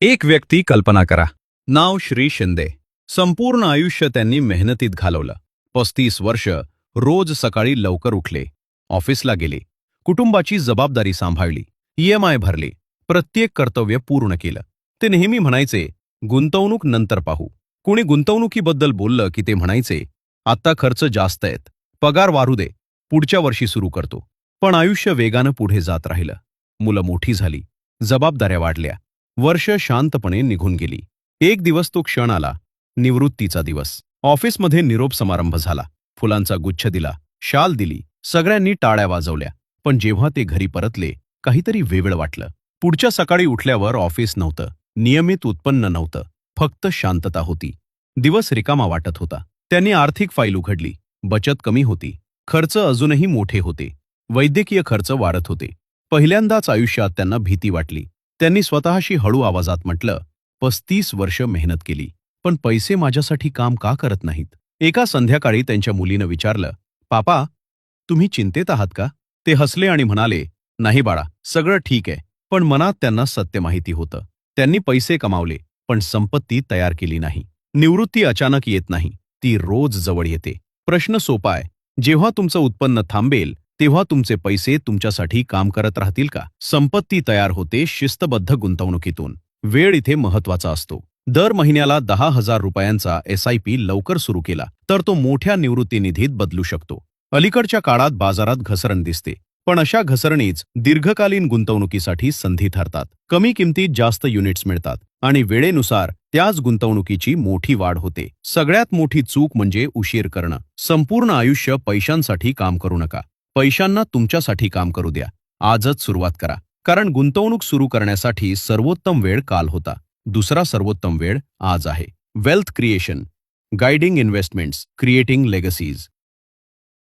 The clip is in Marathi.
एक व्यक्ती कल्पना करा. नाव श्री शिंदे. संपूर्ण आयुष्य त्यांनी मेहनतीत घालवलं. 35 वर्ष रोज सकाळी लवकर उठले, ऑफिसला गेले, कुटुंबाची जबाबदारी सांभाळली, ईएमआय भरले, प्रत्येक कर्तव्य पूर्ण केलं. ते नेहमी म्हणायचे, गुंतवणूक नंतर पाहू. कोणी गुंतवणुकीबद्दल बोललं की ते म्हणायचे, आत्ता खर्च जास्त आहेत, पगार वाढू दे, पुढच्या वर्षी सुरू करतो. पण आयुष्य वेगानं पुढे जात राहिलं. मुलं मोठी झाली, जबाबदाऱ्या वाढल्या, वर्ष शांतपणे निघून गेली. एक दिवस तो क्षण आला, निवृत्तीचा दिवस. ऑफिसमध्ये निरोप समारंभ झाला, फुलांचा गुच्छ दिला, शाल दिली, सगळ्यांनी टाळ्या वाजवल्या. पण जेव्हा ते घरी परतले, काहीतरी वेगळं वाटलं. पुढच्या सकाळी उठल्यावर ऑफिस नव्हतं, नियमित उत्पन्न नव्हतं, फक्त शांतता होती. दिवस रिकामा वाटत होता. त्यांनी आर्थिक फाईल उघडली, बचत कमी होती, खर्च अजूनही मोठे होते, वैद्यकीय खर्च वाढत होते. पहिल्यांदाच आयुष्यात त्यांना भीती वाटली. त्यांनी स्वतःशी हळू आवाजात म्हटलं, 35 वर्ष मेहनत केली, पण पैसे माझ्यासाठी काम का करत नाहीत? एका संध्याकाळी त्यांच्या मुलीनं विचारलं, पापा, तुम्ही चिंतेत आहात का? ते हसले आणि म्हणाले, नाही बाळा, सगळं ठीक आहे. पण मनात त्यांना सत्य माहिती होतं. त्यांनी पैसे कमावले, पण संपत्ती तयार केली नाही. निवृत्ती अचानक येत नाही, ती रोज जवळ येते. प्रश्न सोपा आहे, जेव्हा तुमचं उत्पन्न थांबेल, तेव्हा तुमचे पैसे तुमच्यासाठी काम करत राहतील का? संपत्ती तयार होते शिस्तबद्ध गुंतवणुकीतून. वेळ इथे महत्वाचा असतो. दर महिन्याला 10,000 रुपयांचा SIP लवकर सुरू केला तर तो मोठ्या निवृत्ती निधीत बदलू शकतो. अलीकडच्या काळात बाजारात घसरण दिसते, पण अशा घसरणीच दीर्घकालीन गुंतवणुकीसाठी संधी ठरतात. कमी किमतीत जास्त युनिट्स मिळतात आणि वेळेनुसार त्याच गुंतवणुकीची मोठी वाढ होते. सगळ्यात मोठी चूक म्हणजे उशीर करणं. संपूर्ण आयुष्य पैशांसाठी काम करू नका. पैशांना तुमच्यासाठी काम करू द्या. आजच सुरुवात करा, कारण गुंतवणूक सुरू करण्यासाठी सर्वोत्तम वेळ काल होता. दुसरा सर्वोत्तम वेळ आज आहे. Wealth creation, guiding investments, creating लेगसीज.